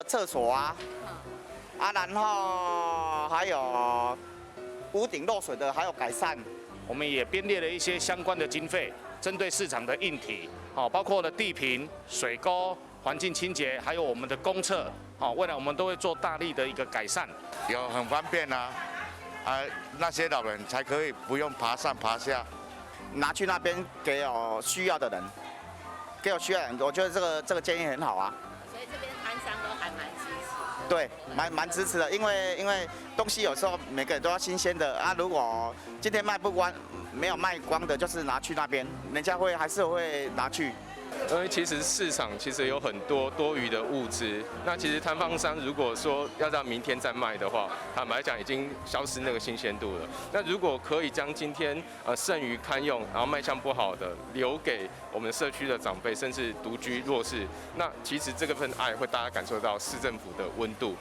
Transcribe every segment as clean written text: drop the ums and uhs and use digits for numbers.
厕所啊，然后还有屋顶漏水的，还有改善。我们也编列了一些相关的经费，针对市场的硬体，包括了地坪、水沟、环境清洁，还有我们的公厕，未来我们都会做大力的一个改善。有很方便啊，那些老人才可以不用爬上爬下，拿去那边给有需要的人，我觉得这个建议很好啊。所以这边摊商都还蛮支持。对，蛮支持的，因为东西有时候每个人都要新鲜的啊。如果今天卖不光，没有卖光的，就是拿去那边，人家还是会拿去。因为其实市场有很多多余的物资，那其实摊贩商如果说要让明天再卖的话，坦白讲已经消失那个新鲜度了。那如果可以将今天剩余堪用，然后卖相不好的留给我们社区的长辈，甚至独居弱势，那其实这份爱会大家感受到市政府的温度。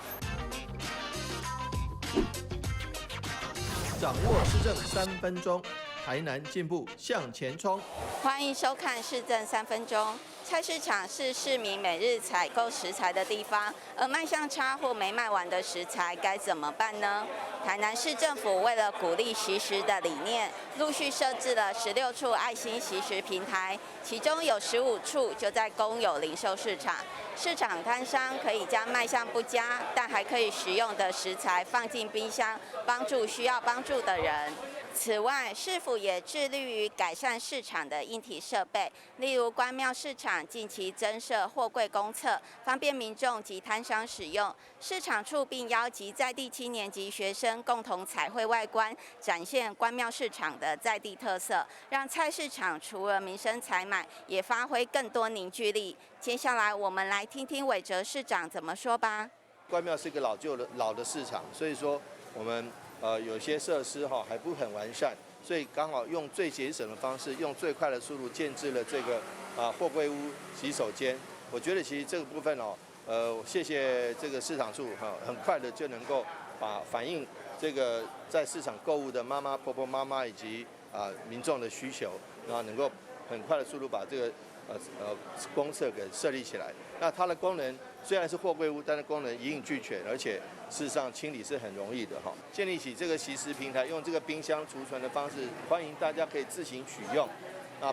掌握市政3分钟，台南进步向前冲。欢迎收看市政3分钟。菜市场是市民每日采购食材的地方，而卖相差或没卖完的食材该怎么办呢？台南市政府为了鼓励惜食的理念，陆续设置了16处爱心惜食平台，其中有15处就在公有零售市场。市场摊商可以将卖相不佳但还可以食用的食材放进冰箱，帮助需要帮助的人。此外，市府也致力于改善市场的硬体设备，例如关庙市场近期增设货柜公厕，方便民众及摊商使用。市场处并邀集在地7年级学生共同彩绘外观，展现关庙市场的在地特色，让菜市场除了民生采买，也发挥更多凝聚力。接下来，我们来听听韦哲市长怎么说吧。关庙是一个老的市场，所以说我们有些设施还不很完善，所以刚好用最节省的方式，用最快的速度建置了这个货柜屋洗手间。我觉得其实这个部分谢谢这个市场处很快的就能够反映这个在市场购物的婆婆妈妈以及民众的需求，然后能够很快的速度把这个公厕给设立起来。那它的功能虽然是货柜屋，但是功能一应俱全，而且事实上清理是很容易的哈。建立起这个惜食平台，用这个冰箱储存的方式，欢迎大家可以自行取用。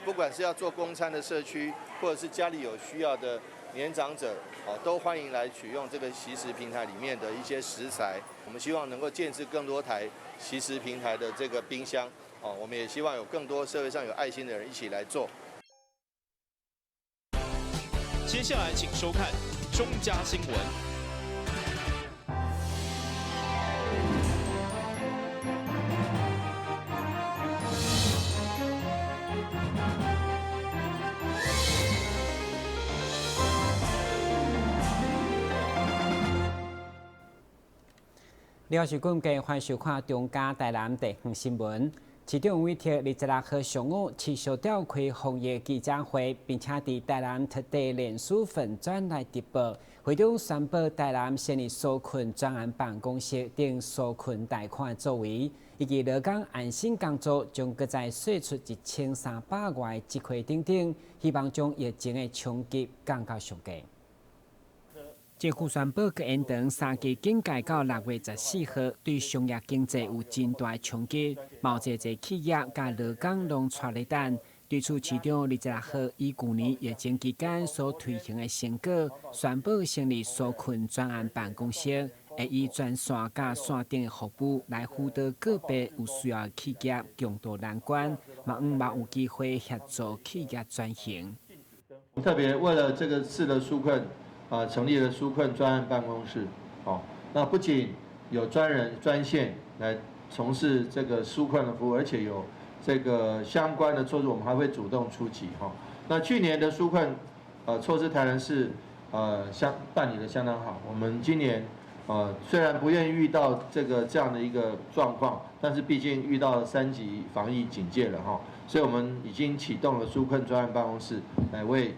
不管是要做公餐的社区，或者是家里有需要的年长者，都欢迎来取用这个惜食平台里面的一些食材。我们希望能够建置更多台惜食平台的这个冰箱。我们也希望有更多社会上有爱心的人一起来做。接下来请收看中嘉新闻。你好，是观众，欢迎收看中嘉台南地方新闻。市长委托26号上午持续召开防疫记者会，并且伫台南特地脸书粉专来直播，会中宣布台南成立纾困专案办公室等纾困贷款作为，以及劳工安心工作将搁再释出1300外职缺等等，希望将疫情的冲击降到上低。政府宣布，佮延长3期警戒到6月14号，对商业经济有真大冲击。贸济企业甲劳工拢带咧等。对此，市长26号以去年疫情期间所推行的成果，宣布成立纾困专案办公室，会以专线甲线顶的服务来辅导个别有需要的企业共度难关，嘛有机会协助企业转型。特别为了这个次的纾困。成立了纾困专案办公室，那不仅有专人专线来从事这个纾困的服务，而且有这个相关的措施，我们还会主动出击那去年的纾困措施，台南市办理的相当好。我们今年虽然不愿意遇到这样的一个状况，但是毕竟遇到了3级防疫警戒了所以我们已经启动了纾困专案办公室，来为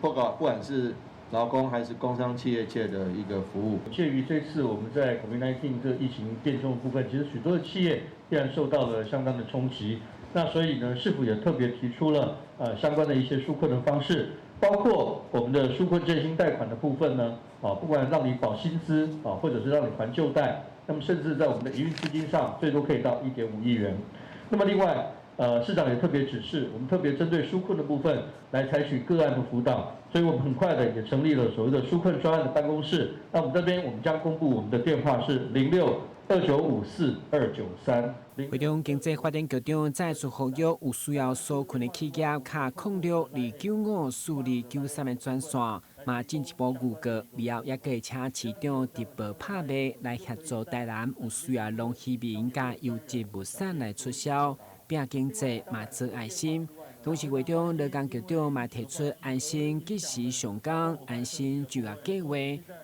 不管是劳工还是工商企业界的一个服务。鉴于这次我们在 COVID-19 这疫情变重的部分，其实许多的企业依然受到了相当的冲击。那所以呢，市府也特别提出了相关的一些纾困的方式，包括我们的纾困振兴贷款的部分呢，不管让你保薪资或者是让你还旧贷，那么甚至在我们的营运资金上，最多可以到1.5亿元。那么另外，市长也特别指示，我们特别针对纾困的部分来采取个案的辅导，所以我们很快的也成立了所谓的纾困专案的办公室。那我们这边我们将公布我们的电话是0629542293。会中经济发展局长再次呼吁有需要纾困的企业，卡0629549293的专线，嘛进一步预告以后也可以请市长直播拍卖来协助台南有需要农渔民甲优质物产来促销，拼经济嘛做爱心。同时，会中劳工局长嘛提出安心及时上岗、安心就业计划、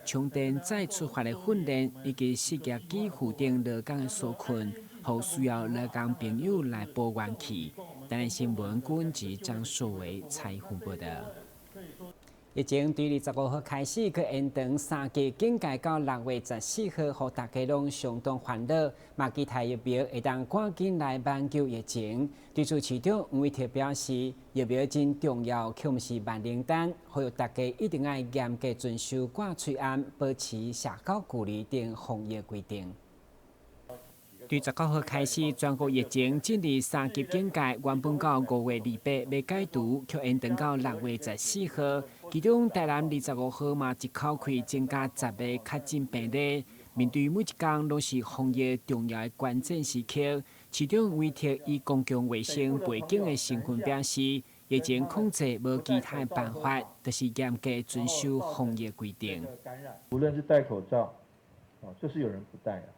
充电再出发的训练以及失业给付等劳工的纾困，互需要劳工朋友来报元气。台南新闻管制张硕伟采访报道。疫情从25号开始，去延长3级警戒到6月14号，互大家拢相当烦恼。嘛，其他疫苗会当赶紧来挽救疫情。对此，市长黄伟哲表示，疫苗真重要，却毋是万灵丹，呼吁大家一定要严格遵守挂嘴安、保持社交距离等防疫规定。对19号开始，全国疫情进入3级警戒，原本到5月28要解除，却延长到6月14号。其中，台南25号嘛一口气增加10个确诊病例。面对每一天拢是防疫重要的关键时刻，市长黄伟哲以公共卫生背景的身份表示，疫情控制无其他办法，就是严格遵守防疫规定。无论是戴口罩，就是有人不戴啊；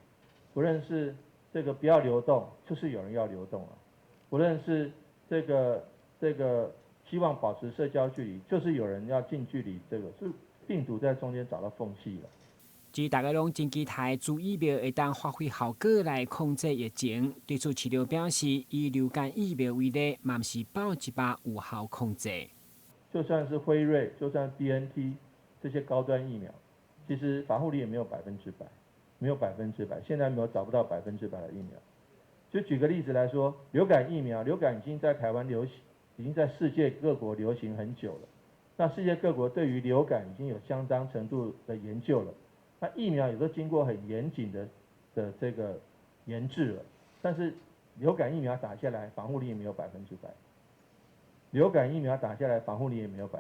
不论是这个不要流动，就是有人要流动啊；不论是这个希望保持社交距离，就是有人要近距离，是病毒在中间找到缝隙了。至于大家拢真期待注疫苗会当发挥效果来控制疫情，对此市长表示，以流感疫苗为例，嘛毋是100%有效控制。就算是辉瑞，就算 BNT 这些高端疫苗，其实防护力也没有100%，没有100%，现在没有找不到100%的疫苗。就举个例子来说，流感疫苗，流感已经在台湾流行，已经在世界各国流行很久了。那世界各国对于流感已经有相当程度的研究了。那疫苗也都经过很严谨的这个研制了，但是流感疫苗打下来，防护力也没有100%。流感疫苗打下来，防护力也没有100%。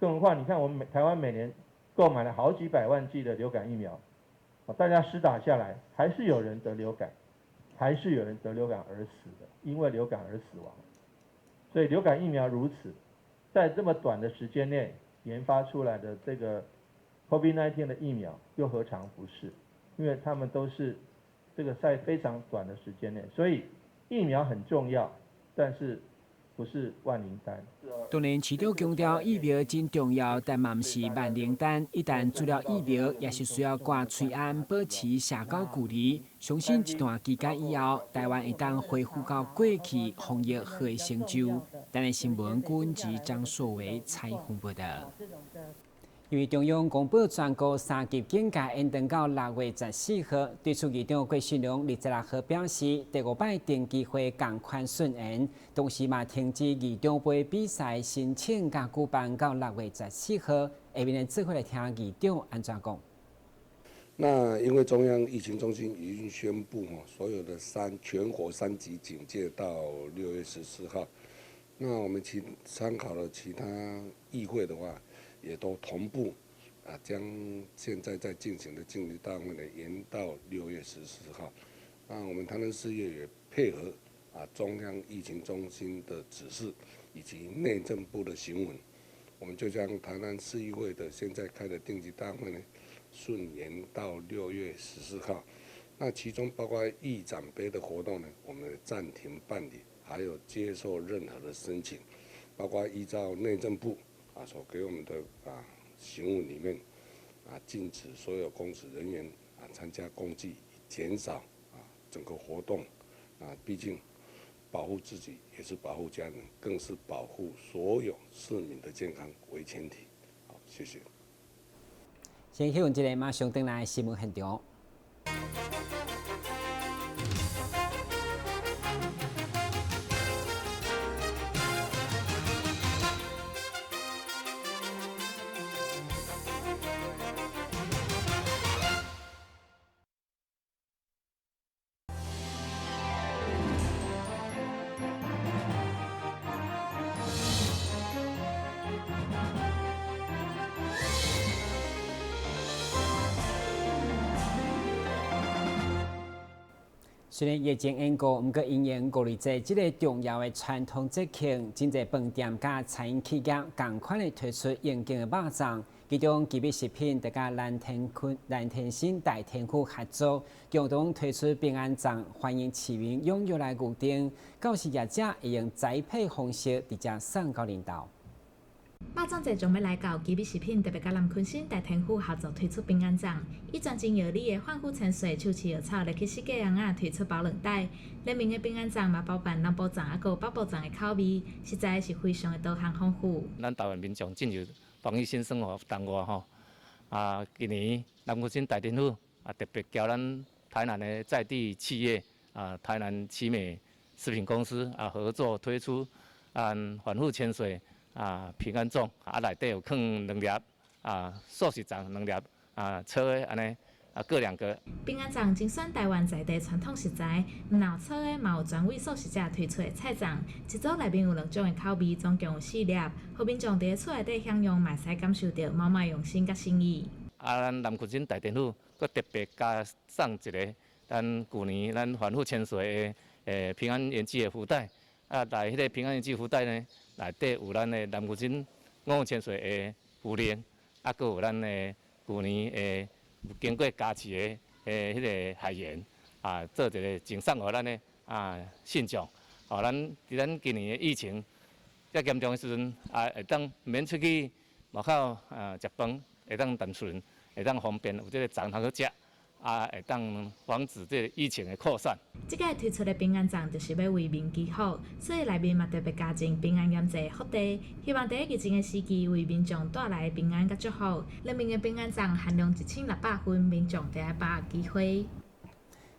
更何况，你看我们台湾每年购买了好几百万剂的流感疫苗，大家施打下来，还是有人得流感，还是有人得流感而死的，因为流感而死亡。所以流感疫苗如此，在这么短的时间内研发出来的这个 COVID-19 的疫苗又何尝不是？因为他们都是这个在非常短的时间内，所以疫苗很重要，但是不是万灵丹。当然，市长强调疫苗真重要，但嘛毋是万灵丹。一旦做了疫苗，也是需要挂嘴安，保持社交距离。相信一段期间以后，台湾会当恢复到过去防疫好的成就。台南新闻管制张硕伟采访报道。因为中央公布全国3级警戒延长到6月14号，对此议长郭信良26号表示，第5摆定期会同款顺延，同时嘛停止议长杯比赛申请甲举办到6月14号。下面的智慧来听议长安怎讲。那因为中央疫情中心已经宣布所有的全国3级警戒到6月14号，那我们参考了其他议会的话，也都同步将现在在进行的竞技大会呢延到6月14号。那我们台南市也配合中央疫情中心的指示以及内政部的行文，我们就将台南市议会的现在开的定期大会呢顺延到6月14号。那其中包括议长杯的活动呢，我们暂停办理，还有接受任何的申请，包括依照内政部所给我们的行文里面禁止所有公职人员参加公祭，减少整个活动毕竟保护自己也是保护家人，更是保护所有市民的健康为前提。好，谢谢。先休息一下，马上回来新闻现场。虽然疫情延过，不过因应国历节这个重要的传统节庆，真侪饭店甲餐饮企业同款的推出应景的肉粽，其中吉米食品得甲蓝天星大天府合作，共同推出平安粽，欢迎市民踊跃来预订。到时业者会用栽培方式直接送到领导。肉粽节将要来到，吉米食品特别甲南昆新大天府合作推出平安粽，以全真药理的焕肤千岁秋荠药草来去设计样啊，推出包2袋。联名的平安粽嘛包办南部粽啊，个北部粽的口味，实在是非常的多项丰富。咱台湾民众进入防疫新生活当中吼，今年南昆新大天府特别交咱台南的在地企业台南奇美食品公司合作推出焕肤千岁。平安粽内底有放2粒素食粽2粒炒的安尼各2个。平安粽精选台湾在地传统食材，唔闹炒的嘛有专为素食者推出的菜粽，一组内面有2种的口味，总共有4粒，互民众伫厝内底享用，嘛使感受到妈妈用心甲心意。咱南昆新大天府佮特别加送一个咱旧年咱焕肤千岁的平安延季的福袋，来迄个平安延季福袋呢。内底有咱的南昆新5千岁的茯苓，佮有咱的旧年经过加持的迄个海盐，做一个赠送互咱的信众，互咱伫咱今年的疫情较严重的时阵，会当免出去外口食饭，会当单纯，会当方便有这个粽通去食。会当防止这疫情的扩散。这个推出的平安粽就是要为民祈福，所以内面嘛特别加进平安盐剂福地，希望在疫情的时期为民众带来平安甲祝福。联名的平安粽含量1600分，民众得要把握机会。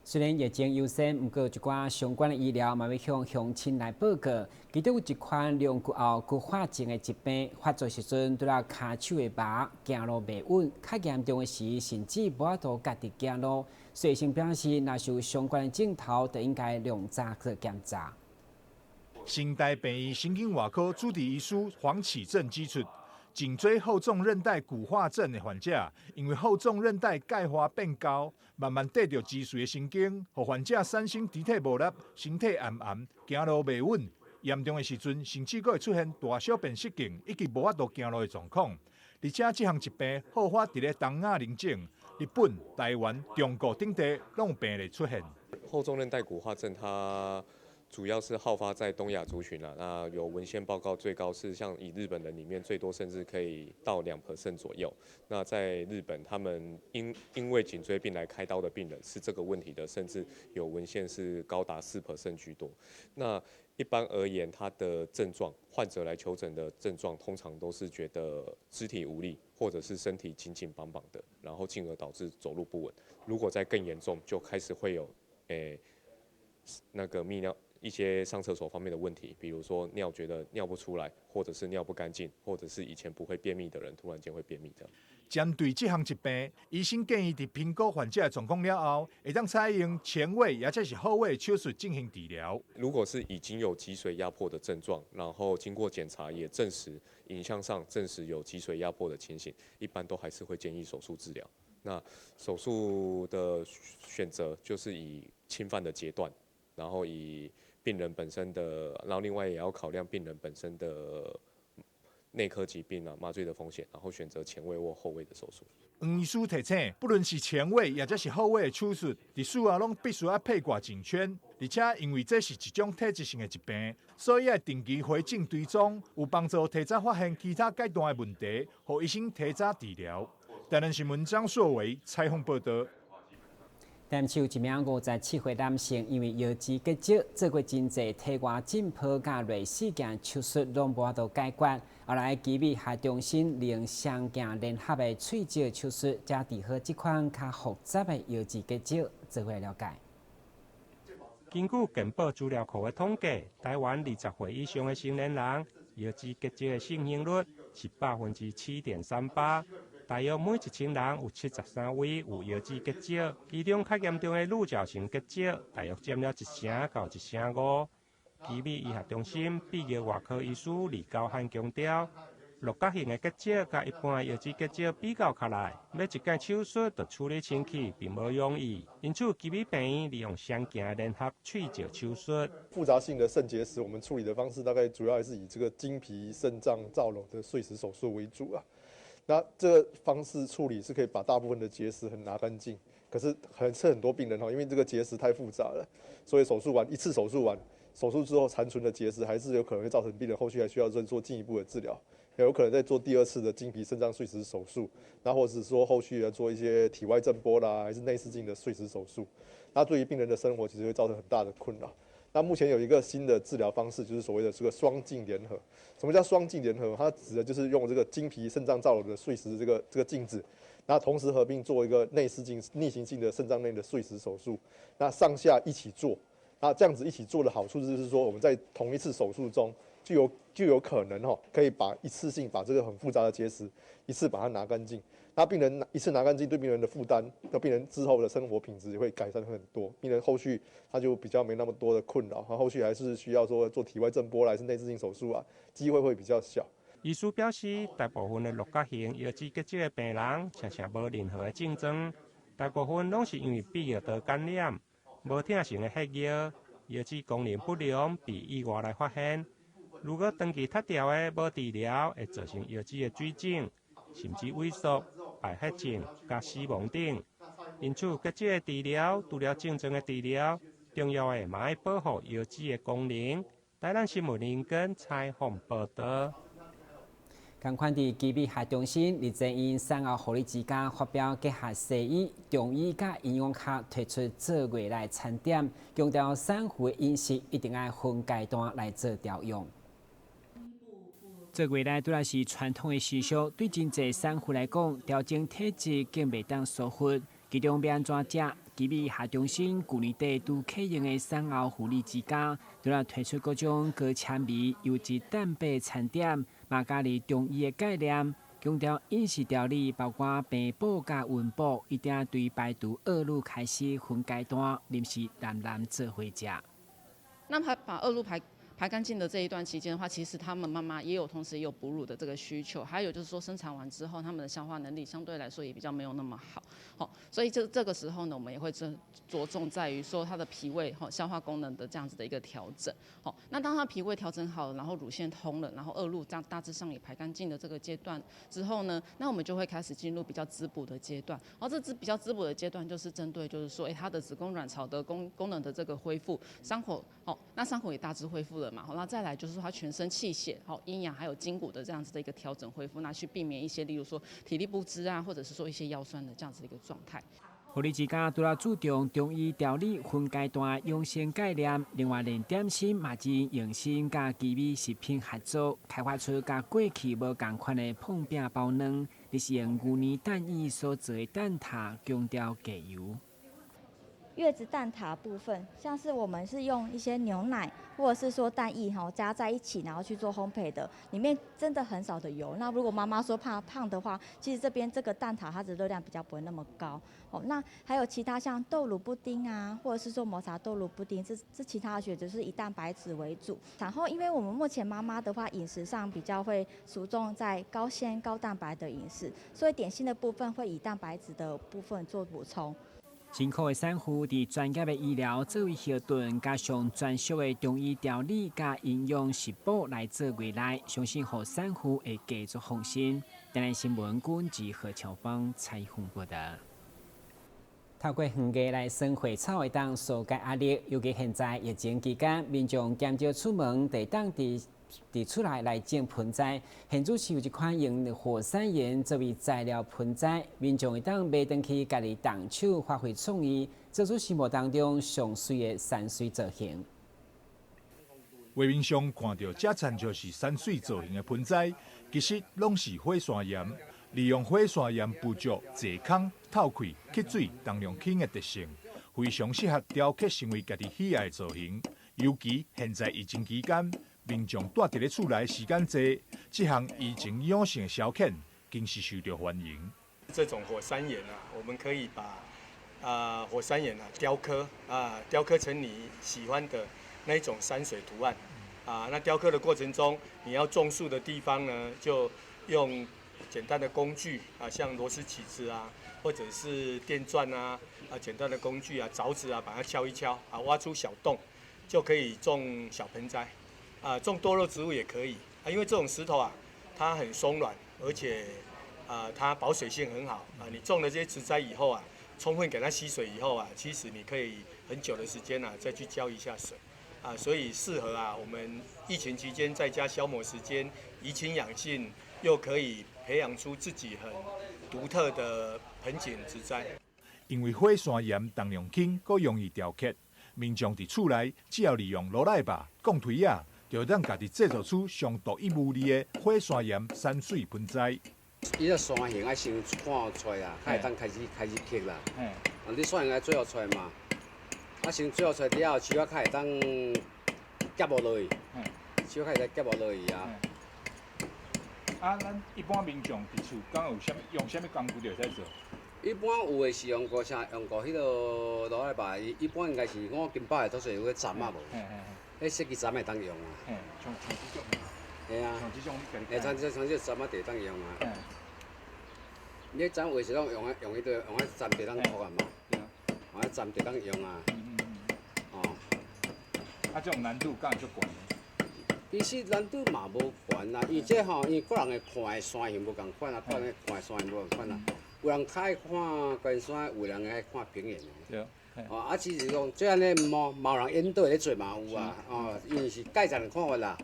虽然疫情优先，不过一寡相关的医疗嘛要向乡亲来报告。其中有一款两骨后骨化症的疾病，发作时阵对了骹手的麻，行路袂稳，较严重的时甚至无法度家己行路。所以先表示，若是有相关的镜头，就应该量早去检查。新台病院神经外科主治医师黄启正指出，颈椎后纵韧带骨化症的患者，因为后纵韧带钙化变高，慢慢得到脊髓的神经，互患者产生肢体无力、身体暗暗、行路袂稳，严重的时阵，甚至会出现大小便失禁以及无法度行路的状况。而且这项疾病好发伫咧东亚邻境，日本、台湾、中国等地拢有病例出现。后纵韧带骨化症它主要是好发在东亚族群啦，那有文献报告最高是像以日本人里面最多甚至可以到2% 左右。那在日本，他们因为颈椎病来开刀的病人是这个问题的，甚至有文献是高达4% 居多。那一般而言，他的症状，患者来求诊的症状通常都是觉得肢体无力，或者是身体紧紧绑绑的，然后进而导致走路不稳。如果再更严重，就开始会有那个泌尿。一些上厕所方面的问题，比如说尿觉得尿不出来，或者是尿不干净，或者是以前不会便秘的人突然间会便秘的。针对这项疾病，医生建议在评估患者的状况了后，会当采用前位也就是后位手术进行治疗。如果是已经有脊髓压迫的症状，然后经过检查也证实影像上证实有脊髓压迫的情形，一般都还是会建议手术治疗。那手术的选择就是以侵犯的阶段，然后以病人本身的，然后另外也要考量病人本身的内科疾病麻醉的风险，然后选择前位或后位的手术。黄医师提醒，不论是前位也或是后位的手术，伫术后拢必须要配挂颈圈，而且因为这是一种体质性的疾病，所以要定期回诊追踪，有帮助提早发现其他阶段的问题，予医生提早治疗。台南新闻张硕伟采访报道。南市有一名57岁男性，因为腰肌结石，做过真侪体外浸泡甲类似件手术，拢无法度解决。后来基美下中心利用双镜联合的喙石手术，才治好这款较复杂的腰肌结石。做伙了解。根据健保资料库的统计，台湾20岁以上的成年人腰肌结石的盛行率是7.38%。大约每1000人有73位有腰肌结石，其中较严重的乳角型结石大约占了1%到1.5%。基美医学中心毕业外科医师李高汉强调，六角形的结石甲一般的叶子结石比较起来，要一件手术就处理清气并无容易，因此基比病院利用双镜联合喙石手术。复杂性的肾结石，我们处理的方式大概主要还是以这个经皮肾脏造瘘的碎石手术为主啊。那这个方式处理是可以把大部分的结石很拿干净，可是很多病人因为这个结石太复杂了，所以一次手术完，手术之后残存的结石还是有可能会造成病人后续还需要再做进一步的治疗，也有可能再做第二次的经皮肾脏碎石手术，那或者是说后续要做一些体外震波啦，还是内视镜的碎石手术，那对于病人的生活其实会造成很大的困扰。那目前有一个新的治疗方式，就是所谓的这个双镜联合。什么叫双镜联合？它指的就是用这个经皮肾脏造瘘的碎石这个镜子，那同时合并做一个内视镜逆行性的肾脏内的碎石手术，那上下一起做。那这样子一起做的好处就是说，我们在同一次手术中就有可能可以一次性把这个很复杂的结石一次把它拿干净。那病人一次拿干净，对病人的负担，那病人之后的生活品质也会改善很多。病人后续他就比较没那么多的困扰，他后续还是需要说做体外震波还是内视镜手术啊，机会会比较小。医师表示，大部分的六角形叶子结石的病人常常无任何的症状，大部分拢是因为鼻叶道感染、无疼性的血液、叶子功能不良被意外来发现。如果长期脱掉的无治疗，会造成叶子的水肿，甚至萎缩、败血症、甲死亡等。因此，结石的治疗除了症状的治疗，重要的嘛要保护叶子的功能。台南新闻林根采访报道。同款伫基比学中心，李正英产后护理之家发表结合西医、中医甲营养学推出做月来餐点，强调产妇的饮食一定要分阶段来做调用。做月来拄来是传统的习俗，对真侪产妇来讲，调整体质更袂当疏忽。其中要安怎食？基比学中心去年底拄启用的产后护理之家，拄来推出各种高纤维、优质蛋白餐点，嘛加入中医的概念，强调饮食调理包括平补甲温补，一定要对排毒恶露开始分阶段，临时男做伙食。那把恶露排干净的这一段期间的话，其实他们妈妈同时也有哺乳的这个需求，还有就是说生产完之后，他们的消化能力相对来说也比较没有那么好，所以这个时候呢，我们也会着重在于说他的脾胃消化功能的这样子的一个调整，那当他脾胃调整好了，然后乳腺通了，然后恶露大致上也排干净的这个阶段之后呢，那我们就会开始进入比较滋补的阶段，然后这比较滋补的阶段就是针对就是说，他的子宫卵巢的功能的这个恢复，伤口那伤口也大致恢复了嘛，那再来就是说他全身气血、阴阳还有筋骨的这样子的一个调整恢复，那去避免一些例如说体力不支啊，或者是说一些腰酸的这样子的一个状态。护理之家除了注重中医调理分阶段养生概念，另外连点心嘛是用心甲基比食品合作，开发出甲过去无同款的碰饼包卵，你是用牛奶蛋液所做的蛋挞，强调加油。月子蛋挞部分，像是我们是用一些牛奶或者是说蛋液加在一起，然后去做烘焙的，里面真的很少的油。那如果妈妈说怕胖的话，其实这边这个蛋挞它的热量比较不会那么高。那还有其他像豆乳布丁啊，或者是说抹茶豆乳布丁，这其他的选择是以蛋白质为主。然后因为我们目前妈妈的话饮食上比较会注重在高纤高蛋白的饮食，所以点心的部分会以蛋白质的部分做补充。辛苦的产妇伫专业的医疗作为后盾，加上专属的中医调理加营养食补来做未来，相信互产妇会继续放心。台南新闻军及何乔芳采访报道。透过远距来生活草会当疏解压力，尤其现在疫情期间，民众减少出门，得当伫厝内来种盆栽。现主是有一款用火山岩作为材料盆栽，民众会当买回去家己动手发挥创意，做出心目当中上水的山水造型。画面上看到这参就是山水造型的盆栽，其实拢是火山岩，利用火山岩捕捉坐空、透气、吸水、当量轻的特性，非常适合雕刻成为家己喜爱的造型。尤其现在疫情期间，民众待伫咧厝内时间多，这项怡情养性的消遣，更是受到欢迎。这种火山岩我们可以把火山岩雕刻雕刻成你喜欢的那一种山水图案那雕刻的过程中，你要种树的地方呢，就用简单的工具啊，像螺丝起子啊，或者是电钻啊，简单的工具啊，凿子啊，把它敲一敲啊，挖出小洞，就可以种小盆栽啊，种多肉植物也可以啊，因为这种石头啊，它很松软，而且它保水性很好啊。你种了这些植栽以后啊，充分给它吸水以后啊，其实你可以很久的时间再去浇一下水啊，所以适合我们疫情期间在家消磨时间，怡情养性，又可以培养出自己很独特的盆景植栽。因为火山岩重量轻，佮容易雕刻，民众伫厝内只要利用罗赖吧、钢推啊，就会当家己制作出上独一无二的火山岩山水盆栽。伊个山形爱先看出来啦，才会当开始刻啦。你山形爱最后出来嘛，先最后出来了后，树仔才会当夹无落去，树仔才会夹无落去啊。咱一般民众伫厝敢有用啥物工具就会使做？一般有诶是用过迄个罗赖吧，一般应该是我金巴诶，都是有个斩啊无，迄设计斩会当用啊。像这种。嘿啊，像这种像这斩啊地当用啊。你斩话是用迄个用迄斩地当涂啊嘛，用迄斩地当用啊。这种难度敢会足悬？其实难度嘛无悬啦，因为这因为个人诶看诶山形无共款啊，个人看诶山形无共款啊。有人较爱看关山，有人爱看平原的。其实讲这安尼嘛有人引导咧做嘛有啊，因为是介绍的看法啦。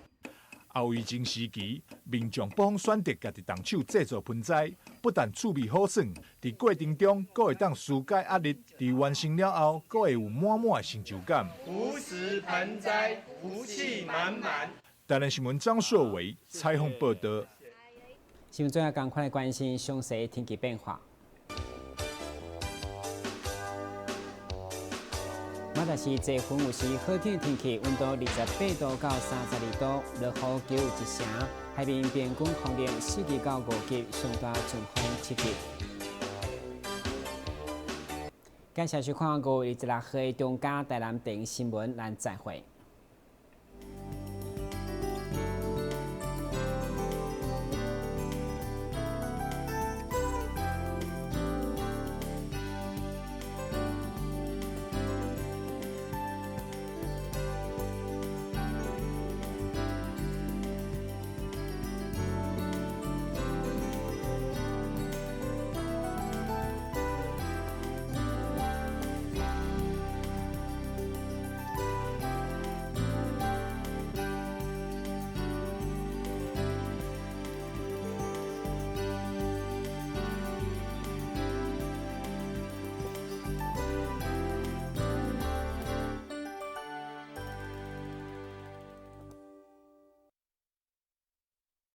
后疫情时期，民众不妨选择家己动手制作盆栽，不但趣味好耍，伫过程中阁会当疏解压力，伫完成了后，阁会有满满的成就感。福食盆栽，福气满满。台南新闻张硕伟采访报道。新闻最后赶快来关心详细天气变化。马达是这分有时好天的天气，温度28度到32度，落雨球有1成，海面平均风力4级到5级，上大阵风7级。感谢收看5月26号的中嘉台南电视新闻，咱再会。